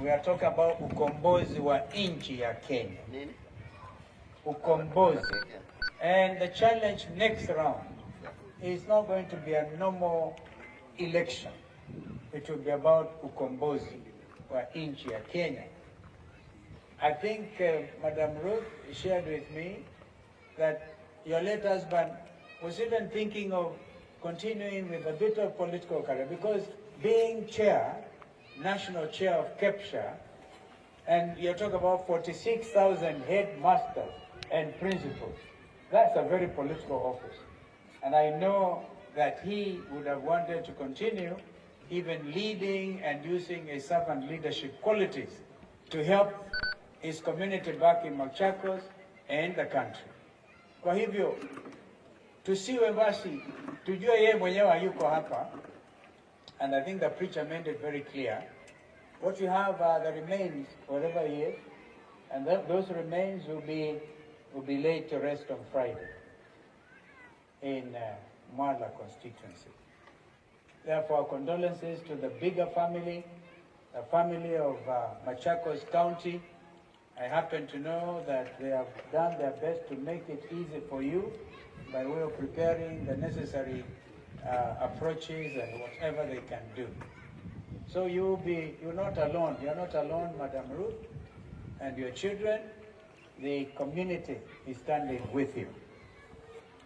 We are talking about ukombozi wa nchi ya Kenya. Ukombozi. And the challenge next round is not going to be a normal election. It will be about ukombozi wa nchi ya Kenya. I think Madam Ruth shared with me that your late husband was even thinking of continuing with a bit of political career, because being chair, national chair of KEPSHA, and you're talking about 46,000 headmasters and principals, that's a very political office. And I know that he would have wanted to continue even leading and using his servant leadership qualities to help his community back in Machakos and the country. Kwa hivyo, tusiwe basi, tujue yeye mwenyewe hayuko hapa, and I think the preacher made it very clear. What you have are the remains, wherever he is, and those remains will be laid to rest on Friday in Mwala constituency. Therefore, condolences to the bigger family, the family of Machakos County. I happen to know that they have done their best to make it easy for you by way of preparing the necessary approaches and whatever they can do. So you're not alone. You're not alone, Madam Ruth, and your children. The community is standing with you.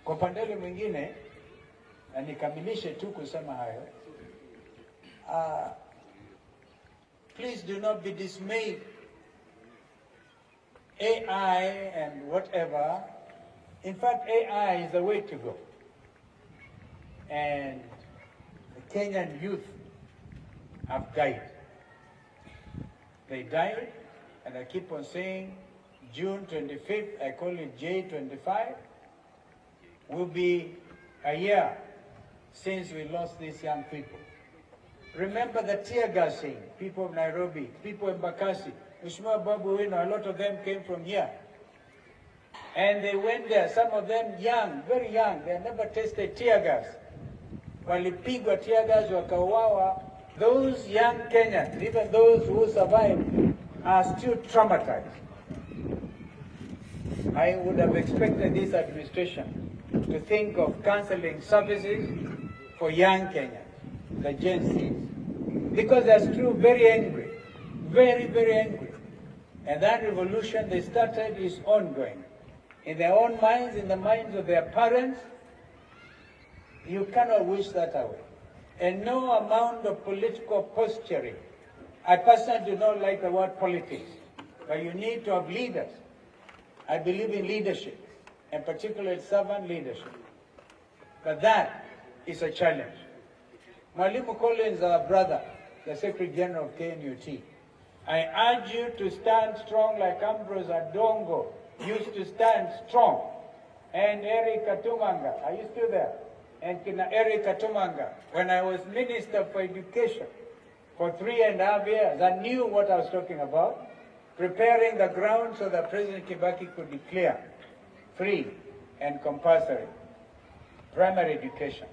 Kwa pandele mwingine, na nikamilishe tu kusema hayo, please do not be dismayed. AI and whatever, in fact, AI is the way to go. And the Kenyan youth have died. They died, and I keep on saying, June 25th, I call it J25, will be a year since we lost these young people. Remember the tear gassing, people of Nairobi, people in Bakassi, Mheshimiwa Babu Wino, a lot of them came from here. And they went there, some of them young, very young, they never tasted tear gas. Walipigwa tear gas, wakauawa. Those young Kenyans, even those who survived, are still traumatized. I would have expected this administration to think of cancelling services for young Kenyans, the Gen Zs, because they're still very angry, very, very angry. And that revolution they started is ongoing. In their own minds, in the minds of their parents, you cannot wish that away. And no amount of political posturing. I personally do not like the word politics, but you need to have leaders. I believe in leadership, and particularly servant leadership. But that is a challenge. Mwalimu Collins, our brother, the Secretary General of KNUT, I urge you to stand strong like Ambrose Adongo used to stand strong. And Eric Katumanga, are you still there? And Eric Katumanga, when I was Minister for Education for 3.5 years, I knew what I was talking about, preparing the ground so that President Kibaki could declare free and compulsory primary education.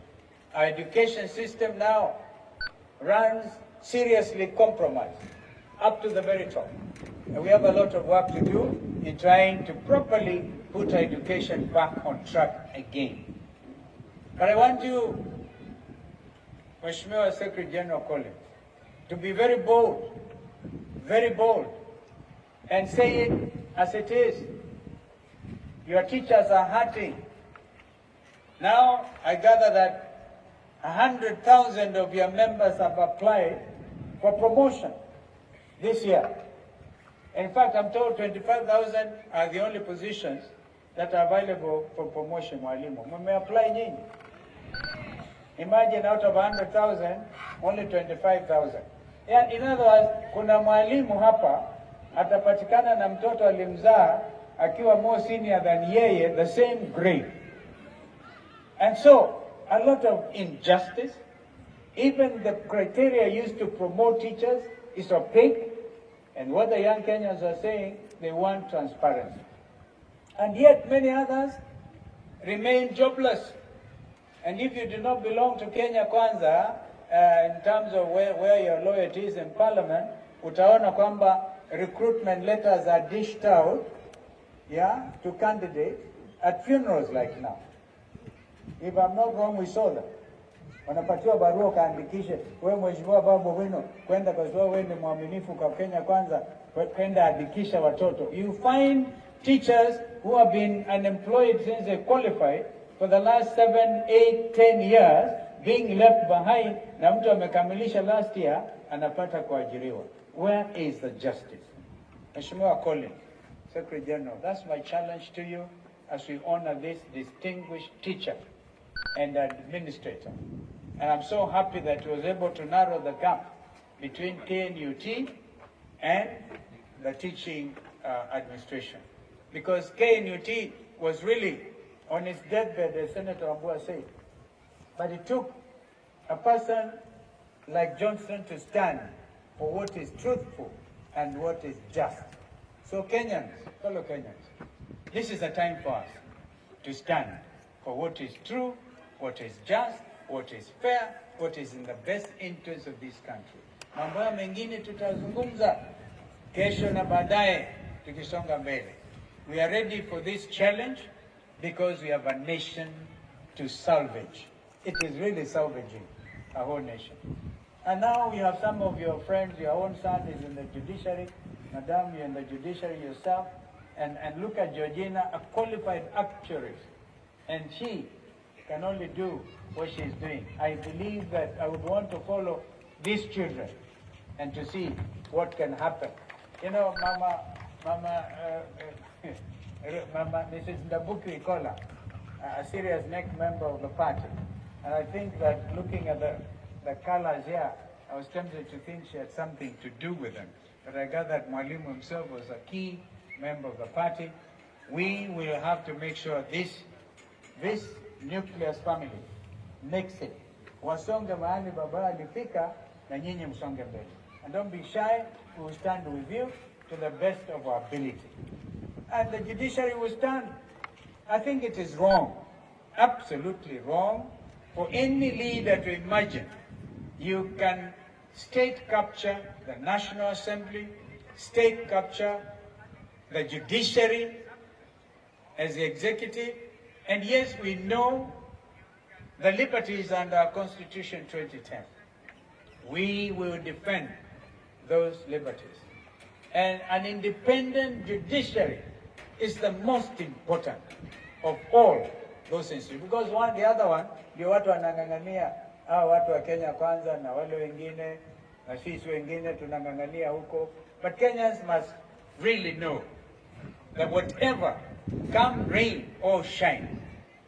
Our education system now runs seriously compromised up to the very top. And we have a lot of work to do in trying to properly put our education back on track again. But I want you, Mheshimiwa Secretary General Collins, to be very bold, and say it as it is. Your teachers are hurting. Now, I gather that 100,000 of your members have applied for promotion this year. In fact, I'm told 25,000 are the only positions that are available for promotion, Mwalimu. Mume apply nyinyi. Imagine out of 100,000, only 25,000. Yeah, in other words, kuna mwalimu hapa atapatikana na mtoto alimzaa akiwa more senior than yeye, the same grade. And so, a lot of injustice. Even the criteria used to promote teachers is opaque. And what the young Kenyans are saying, they want transparency. And yet many others remain jobless. And if you do not belong to Kenya Kwanza, in terms of where your loyalty is in parliament, utaona kwamba recruitment letters are dished out, yeah, to candidates at funerals like now. If I'm not wrong, we saw that. Wanapatiwa barua kaandikishe, wewe mheshimiwa Babu Wino, kwenda kwa sababu wewe ni mwaminifu kwa Kenya Kwanza, kwenda andikisha watoto. You find teachers who have been unemployed since they qualified for the last 7, 8, 10 years being left behind, na mtu amekamilisha last year anapata kuajiriwa. Where is the justice? Mheshimiwa Collins, Secretary General, that's my challenge to you as we honor this distinguished teacher and administrator. And I'm so happy that he was able to narrow the gap between KNUT and the teaching administration. Because KNUT was really on its deathbed, as Senator Ambua said. But it took a person like Johnson to stand for what is truthful and what is just. So Kenyans, fellow Kenyans, this is a time for us to stand for what is true, what is just, what is fair, what is in the best interest of this country. Mambo ya mengine tutazungumza kesho na baadaye tukisonga mbele. We are ready for this challenge because we have a nation to salvage. It is really salvaging a whole nation. And now you have some of your friends, your own son is in the judiciary, Madam, you're in the judiciary yourself, and look at Georgina, a qualified actuary, and she can only do what she's doing. I believe that I would want to follow these children and to see what can happen. You know, Mama, Mrs. Ndabuki Kola, a serious neck member of the party. And I think that looking at the colors here, I was tempted to think she had something to do with them. But I got that Mwalimu himself was a key member of the party. We will have to make sure this nucleus family makes it. Wasonge mahali baba alifika na nyinyi msonge mbele. And don't be shy, we will stand with you to the best of our ability. And the judiciary will stand. I think it is wrong, absolutely wrong, for any leader to imagine you can state capture the National Assembly, state capture the judiciary as the executive, and yes, we know the liberties under our Constitution 2010. We will defend those liberties. And an independent judiciary is the most important of all those institutions. Because the other one, ndio watu wanang'ang'ania, watu wa Kenya Kwanza na wale wengine, na sisi wengine tunang'ang'ania huko. But Kenyans must really know that whatever, come rain or shine,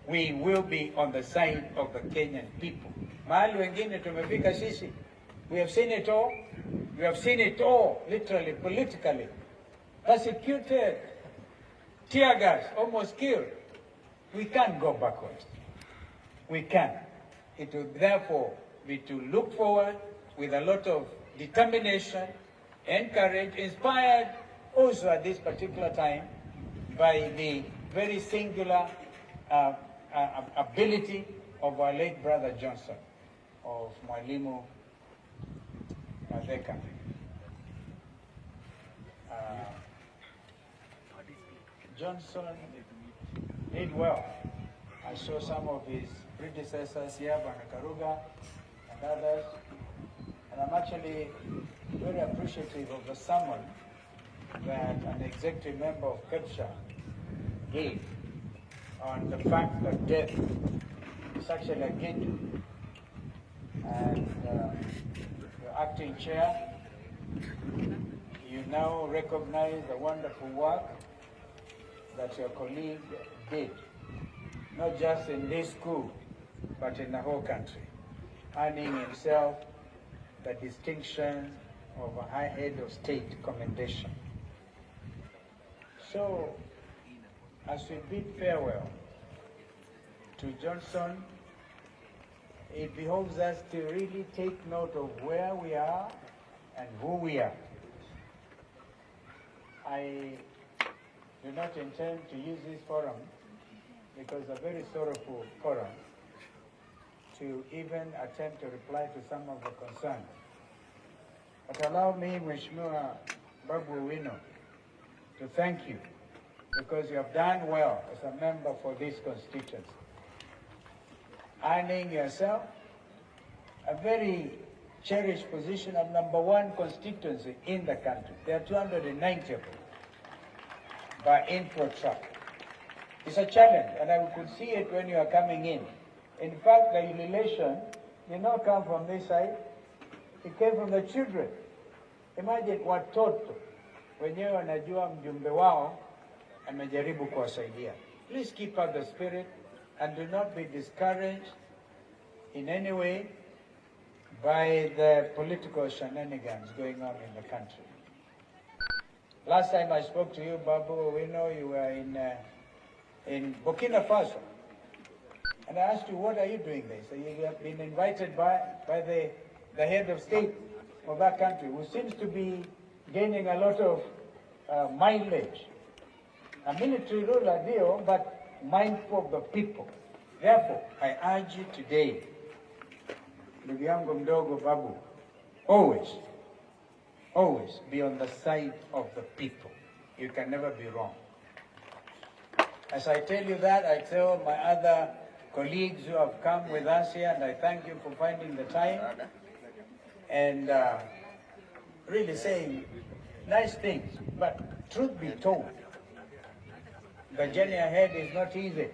we will be on the side of the Kenyan people. Mahali wengine tumefika sisi, we have seen it all. We have seen it all, literally, politically. Persecuted, tear gas, almost killed. We can't go backwards. We can't. It will therefore be to look forward with a lot of determination and courage, inspired also at this particular time by the very singular ability of our late brother Johnson, of Mwalimu Mazeka. Johnson did well. I saw some of his predecessors here, Banakaruga and others, and I'm actually very appreciative of the sermon that an executive member of KEPSHA gave on the fact that death is actually a gift. And the acting chair, you now recognize the wonderful work that your colleague did, not just in this school, but in the whole country, earning himself the distinction of a high head of state commendation. So, as we bid farewell to Johnson, it behoves us to really take note of where we are and who we are. I do not intend to use this forum, because a very sorrowful forum, to even attempt to reply to some of the concerns But allow me, Mheshimiwa Babu Owino, to thank you because you have done well as a member for this constituency, earning yourself a very cherished position of #1 constituency in the country. There are 290 of them by info truck. It's a challenge, and I could see it when you are coming in. In fact, the elation did not come from this side. It came from the children. Imagine watoto wenyewe wanajua mjumbe wao amejaribu kuwasaidia. Please keep up the spirit and do not be discouraged in any way by the political shenanigans going on in the country. Last time I spoke to you, Babu, we know you were in Burkina Faso. And I asked you, what are you doing there? So you have been invited by the head of state of that country, who seems to be gaining a lot of mileage. A military ruler deal, but mindful of the people. Therefore, I urge you today, ndugu yangu mdogo Babu, always be on the side of the people. You can never be wrong. As I tell you that, I tell my other colleagues who have come with us here, and I thank you for finding the time and really saying nice things. But truth be told, the journey ahead is not easy.